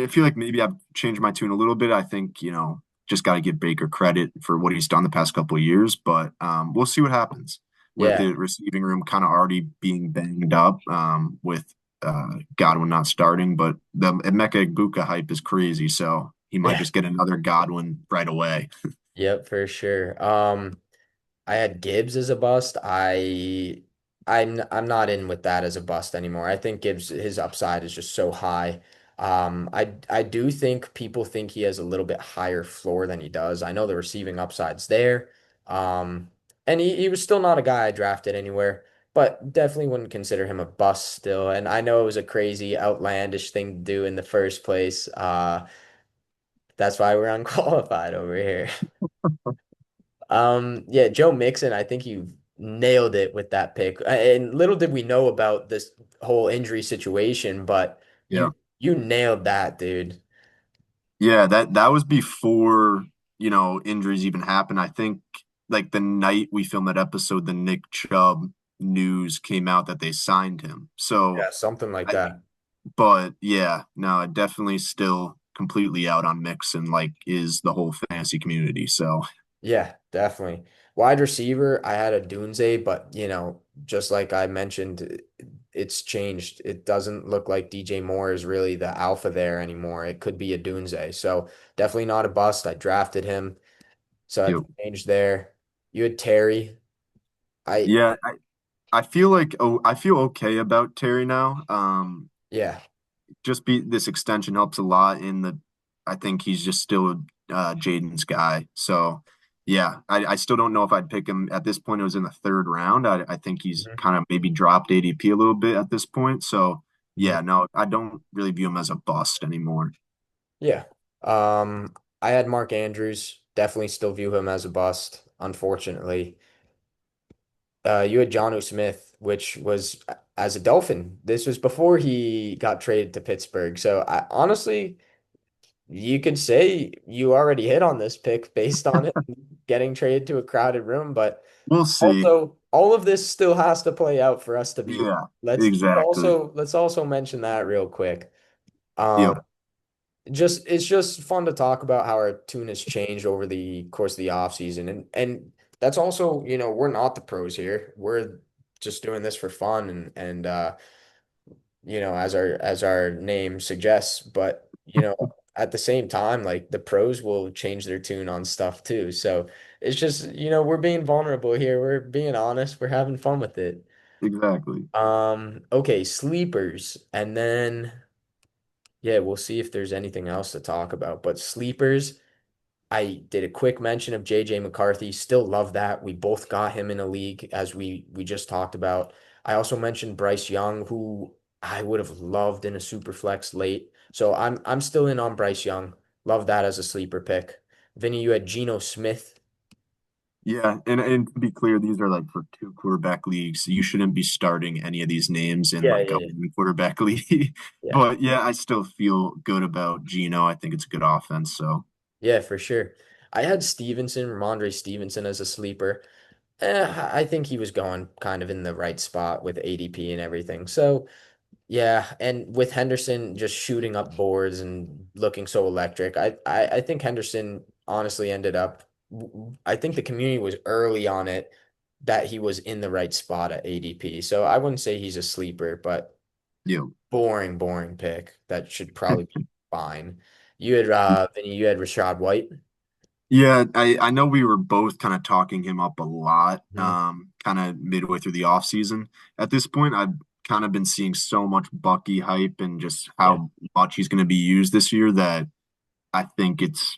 feel like maybe I've changed my tune a little bit. I think, just got to give Baker credit for what he's done the past couple of years, but we'll see what happens with Yeah, the receiving room kind of already being banged up with Godwin not starting. But the Emeka Egbuka hype is crazy, so he might yeah, just get another Godwin right away. yep, for sure. I had Gibbs as a bust. I'm not in with that as a bust anymore. I think Gibbs his upside is just so high. I do think people think he has a little bit higher floor than he does. I know the receiving upside's there. Um, and he was still not a guy I drafted anywhere, but definitely wouldn't consider him a bust still. And I know it was a crazy, outlandish thing to do in the first place. That's why we're unqualified over here. Yeah, Joe Mixon, I think you nailed it with that pick. And little did we know about this whole injury situation, but Yeah. you nailed that, dude. Yeah, that was before, injuries even happened. I think like the night we filmed that episode, the Nick Chubb news came out that they signed him. So Yeah, something like I that. but yeah, no, definitely still completely out on Mixon, like is the whole fantasy community. So Yeah, definitely. Wide receiver, I had a Dunze, but just like I mentioned, it's changed. It doesn't look like DJ Moore is really the alpha there anymore. It could be a Dunze. So definitely not a bust. I drafted him. So Yep. I've changed there. You had Terry. I Yeah, I feel like I feel okay about Terry now. yeah. Just be this extension helps a lot in the I think he's just still Jaden's guy. So yeah, I still don't know if I'd pick him at this point. It was in the third round. I think he's Mhm. kind of maybe dropped ADP a little bit at this point. So Mhm. yeah, no, I don't really view him as a bust anymore. Yeah. Um, I had Mark Andrews. Definitely still view him as a bust, unfortunately. You had John Smith, which was as a Dolphin. This was before he got traded to Pittsburgh. So I honestly, you could say you already hit on this pick based on it getting traded to a crowded room, but We'll see. also all of this still has to play out for us to be right. Yeah, Let's just exactly. let's also mention that real quick. Um, Yep, just it's just fun to talk about how our tune has changed over the course of the offseason. And that's also, we're not the pros here. We're just doing this for fun and as our name suggests, but at the same time, like the pros will change their tune on stuff too. So it's just, we're being vulnerable here. We're being honest. We're having fun with it. exactly. Okay, sleepers. And then yeah, we'll see if there's anything else to talk about. But sleepers, I did a quick mention of JJ McCarthy. Still love that. We both got him in a league as we just talked about. I also mentioned Bryce Young, who I would have loved in a super flex late. So I'm still in on Bryce Young. Love that as a sleeper pick. Vinny, you had Geno Smith. Yeah, and to be clear, these are like for two quarterback leagues. You shouldn't be starting any of these names in Yeah, like yeah, a yeah. one quarterback league. Yeah. But yeah, I still feel good about Geno. I think it's a good offense. So Yeah, for sure. I had Stevenson, Ramondre Stevenson as a sleeper. I think he was going kind of in the right spot with ADP and everything. So yeah, and with Henderson just shooting up boards and looking so electric, I think Henderson honestly ended up. I think the community was early on it that he was in the right spot at ADP. So I wouldn't say he's a sleeper, but yeah. boring, boring pick that should probably be fine. You had Vinny, you had Rashad White. Yeah, I know we were both kind of talking him up a lot, Mhm. kind of midway through the offseason. At this point, I've kind of been seeing so much Bucky hype and just Yeah, how much he's going to be used this year that I think it's,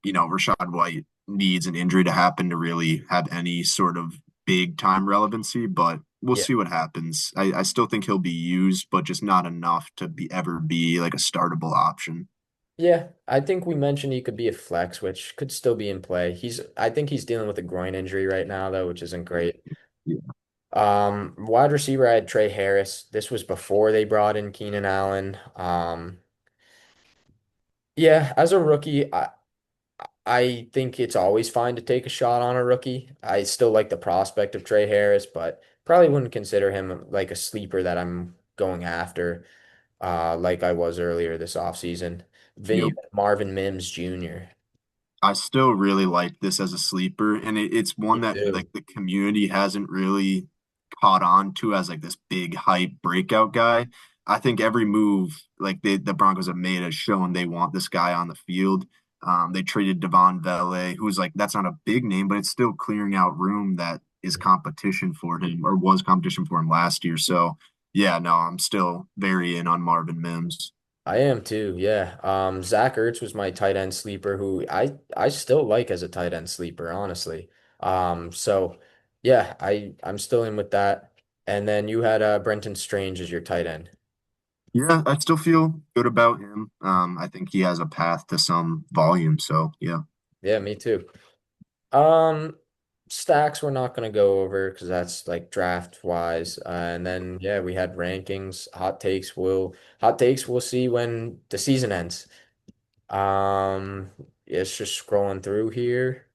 Rashad White needs an injury to happen to really have any sort of big time relevancy, but we'll yeah. see what happens. I still think he'll be used, but just not enough to be ever be like a startable option. Yeah, I think we mentioned he could be a flex, which could still be in play. I think he's dealing with a groin injury right now, though, which isn't great. Yeah. Wide receiver, I had Trey Harris. This was before they brought in Keenan Allen. Yeah, as a rookie, I think it's always fine to take a shot on a rookie. I still like the prospect of Trey Harris, but probably wouldn't consider him like a sleeper that I'm going after, like I was earlier this offseason. Vinny Yep. Marvin Mims Jr. I still really like this as a sleeper, and it's Me one that too. like the community hasn't really caught on to as like this big hype breakout guy. I think every move like the Broncos have made has shown they want this guy on the field. They traded Devon Vele, who's like that's not a big name, but it's still clearing out room that is competition for him or was competition for him last year. So yeah, no, I'm still very in on Marvin Mims. I am too, yeah. Zach Ertz was my tight end sleeper who I still like as a tight end sleeper, honestly. So yeah, I'm still in with that. And then you had Brenton Strange as your tight end. Yeah, I still feel good about him. I think he has a path to some volume. So yeah. Yeah, me too. Um, Stacks we're not gonna go over because that's like draft wise. And then yeah, we had rankings, hot takes we'll see when the season ends. It's just scrolling through here.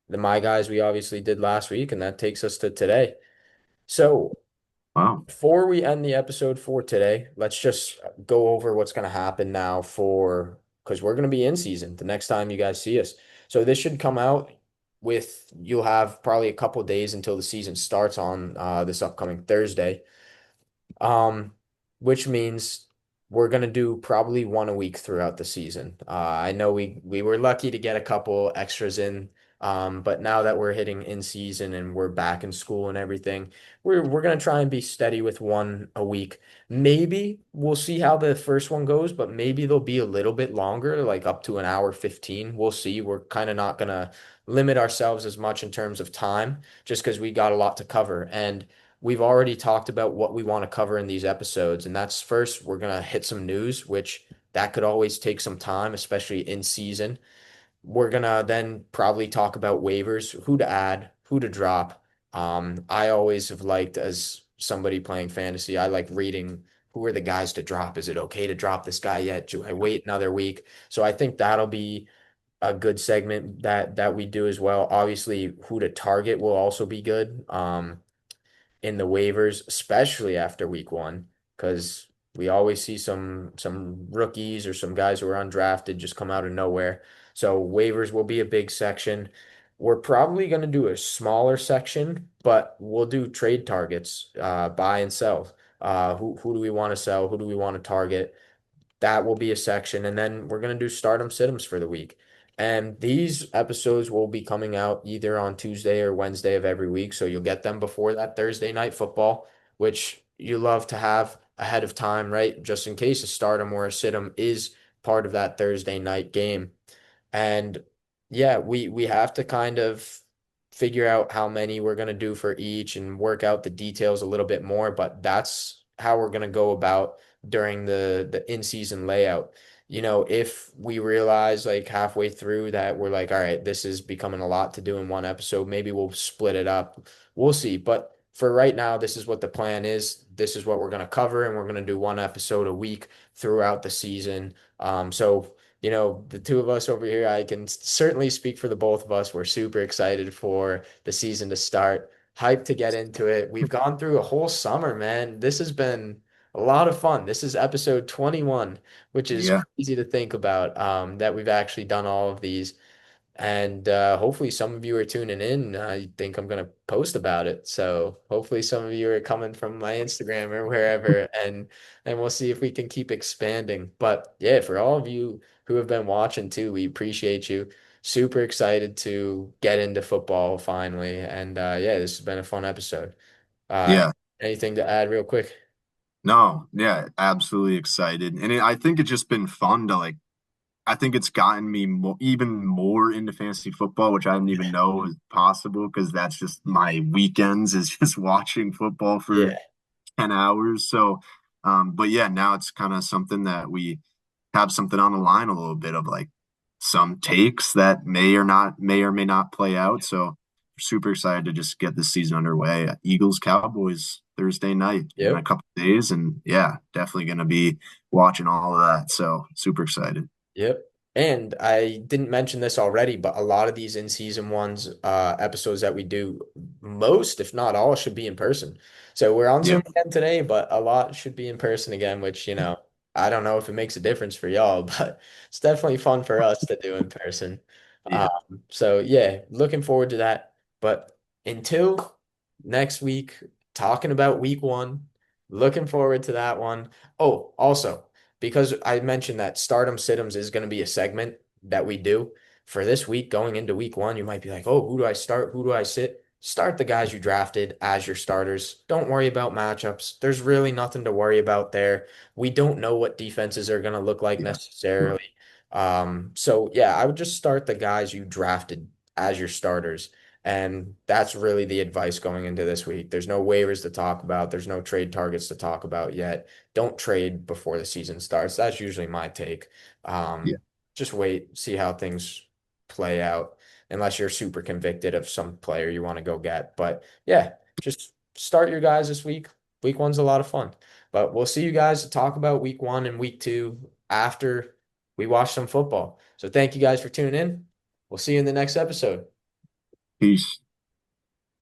The My Guys we obviously did last week, and that takes us to today. So Wow. before we end the episode for today, let's just go over what's going to happen now because we're going to be in season the next time you guys see us. So this should come out you'll have probably a couple days until the season starts on this upcoming Thursday. Um, which means we're gonna do probably one a week throughout the season. I know we were lucky to get a couple extras in, but now that we're hitting in season and we're back in school and everything, we're gonna try and be steady with one a week. Maybe we'll see how the first one goes, but maybe they'll be a little bit longer, like up to an hour 15. We'll see. We're kind of not gonna limit ourselves as much in terms of time, just because we got a lot to cover. And we've already talked about what we want to cover in these episodes. And that's first, we're going to hit some news, which that could always take some time, especially in season. We're going to then probably talk about waivers, who to add, who to drop. I always have liked, as somebody playing fantasy, I like reading who are the guys to drop. Is it okay to drop this guy yet? Do I wait another week? So I think that'll be a good segment that we do as well. Obviously, who to target will also be good. In the waivers, especially after week one, because we always see some rookies or some guys who are undrafted just come out of nowhere. So waivers will be a big section. We're probably going to do a smaller section, but we'll do trade targets, buy and sell. Who do we want to sell? Who do we want to target? That will be a section. And then we're going to do stardom situms for the week. And these episodes will be coming out either on Tuesday or Wednesday of every week. So you'll get them before that Thursday night football, which you love to have ahead of time, right? Just in case a stardom or a situm is part of that Thursday night game. And yeah, we have to kind of figure out how many we're going to do for each and work out the details a little bit more, but that's how we're going to go about during the in-season layout. You know, if we realize like halfway through that we're like, all right, this is becoming a lot to do in one episode, maybe we'll split it up. We'll see. But for right now, this is what the plan is. This is what we're going to cover, and we're going to do one episode a week throughout the season. So the two of us over here, I can certainly speak for the both of us. We're super excited for the season to start, hyped to get into it. We've gone through a whole summer, man. This has been a lot of fun. This is episode 21, which is Yeah. crazy to think about, that we've actually done all of these. And hopefully some of you are tuning in. I think I'm going to post about it. So hopefully some of you are coming from my Instagram or wherever, and we'll see if we can keep expanding. But yeah, for all of you who have been watching too, we appreciate you. Super excited to get into football finally. And yeah, this has been a fun episode. Uh, Yeah. anything to add real quick? No, yeah, absolutely excited. And I think it's just been fun to like, I think it's gotten me even more into fantasy football, which I didn't even know was possible because that's just my weekends is just watching football for Yeah. 10 hours. So, but yeah, now it's kind of something that we have something on the line a little bit of like some takes that may or may not play out. So super excited to just get this season underway. Eagles Cowboys Thursday night in a Yep. couple of days, and yeah, definitely going to be watching all of that. So super excited. Yep. And I didn't mention this already, but a lot of these in season ones episodes that we do, most, if not all, should be in person. So we're on Yeah, Zoom again today, but a lot should be in person again, which, I don't know if it makes a difference for y'all, but it's definitely fun for us to do in person. yeah, So yeah, looking forward to that. But until next week, talking about week one, looking forward to that one. Oh, also, because I mentioned that Stardom Situms is going to be a segment that we do for this week going into week one. You might be like, oh, who do I start? Who do I sit? Start the guys you drafted as your starters. Don't worry about matchups. There's really nothing to worry about there. We don't know what defenses are going to look like yeah, right. necessarily. So yeah, I would just start the guys you drafted as your starters. And that's really the advice going into this week. There's no waivers to talk about. There's no trade targets to talk about yet. Don't trade before the season starts. That's usually my take. Yeah, Just wait, see how things play out, unless you're super convicted of some player you want to go get. But yeah, just start your guys this week. Week one's a lot of fun. But we'll see you guys to talk about week one and week two after we watch some football. So thank you guys for tuning in. We'll see you in the next episode. peace.